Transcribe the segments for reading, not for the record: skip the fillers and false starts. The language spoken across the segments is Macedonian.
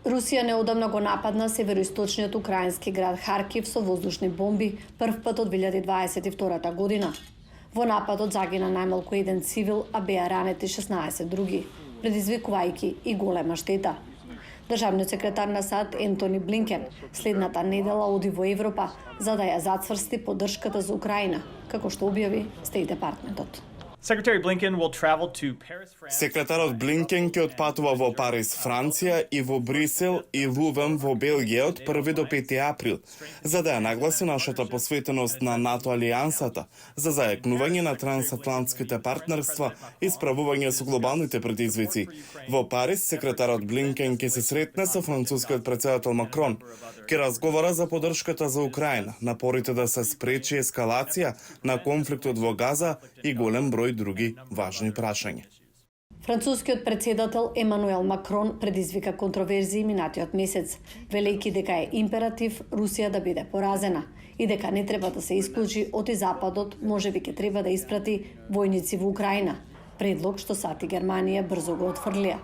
Русија неодамна го нападна североисточниот украински град Харкив со воздушни бомби прв пат од 2022 година. Во нападот загина најмалку еден цивил, а беа ранети 16 други, предизвикувајќи и голема штета. Државниот секретар на САД Ентони Блинкен следната недела оди во Европа за да ја зацврсти поддршката за Украина, како што објави Стејт департментот. Секретарот Блинкен ќе отпатува во Париз, Франција и во Брисел и Лувен во Белгија од 1 до 5 април, за да ја нагласи нашата посветеност на НАТО алијансата за зајакнување на трансатлантските партнерства и справување со глобалните предизвици. Во Париз секретарот Блинкен ќе се сретне со францускиот претседател Макрон, ќе разговара за поддршката за Украина, напорите да се спречи ескалација на конфликтот во Газа и голем број други важни прашања. Францускиот претседател Емануел Макрон предизвика контроверзии минатиот месец, велејќи дека е императив Русија да биде поразена и дека не треба да се исклучи од и Западот можеби ќе треба да испрати војници во Украина, предлог што САД и Германија брзо го отфрлија.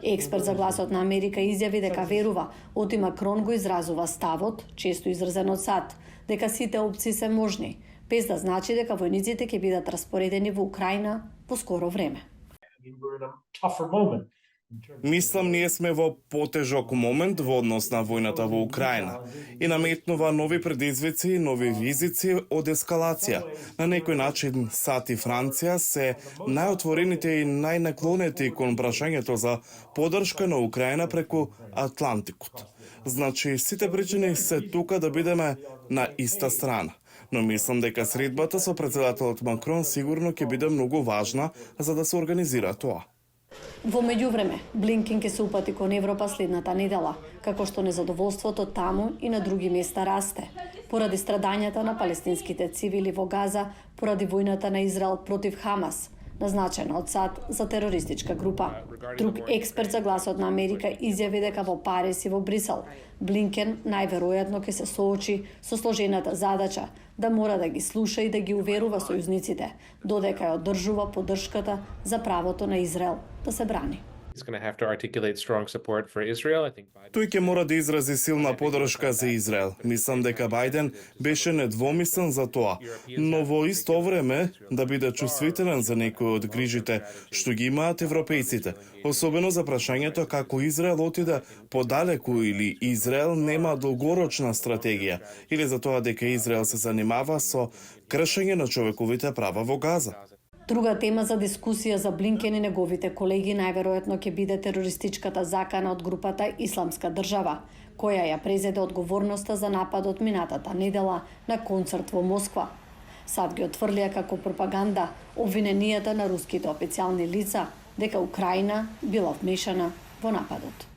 Експерт за гласот на Америка изјави дека верува, оти Макрон го изразува ставот, често изразен од САД, дека сите опции се можни, без да значи дека војниците ќе бидат распоредени во Украина во скоро време. Мислам, ние сме во потежок момент во однос на војната во Украина и наметнува нови предизвици и нови визици од ескалација. На некој начин САД и Франција се најотворените и најнаклонети кон прашањето за поддршка на Украина преку Атлантикот. Значи, сите причини се тука да бидеме на иста страна. Но мислам дека средбата со претседателот Макрон сигурно ќе биде многу важна за да се организира тоа. Во меѓувреме, Блинкен ќе се упати кон Европа следната недела, како што незадоволството таму и на други места расте, поради страдањата на палестинските цивили во Газа, поради војната на Израел против Хамас, назначена од САД за терористичка група. Друг експерт за гласот на Америка изјави дека во Париз и во Брисел Блинкен најверојатно ќе се соочи со сложената задача да мора да ги слуша и да ги уверува сојузниците, додека ја одржува поддршката за правото на Израел да се брани. Тој ќе мора да изрази силна поддршка за Израел. Мислам дека Бајден беше недвомислен за тоа, но во исто време да биде чувствителен за некои од грижите што ги имаат европејците, особено за прашањето како Израел отиде подалеку или Израел нема долгорочна стратегија, или за тоа дека Израел се занимава со кршење на човековите права во Газа. Друга тема за дискусија за Блинкен и неговите колеги најверојатно ќе биде терористичката закана од групата Исламска држава, која ја презеде одговорноста за нападот минатата недела на концерт во Москва. САД ги отфрлија како пропаганда обвиненијата на руските официјални лица дека Украина била вмешана во нападот.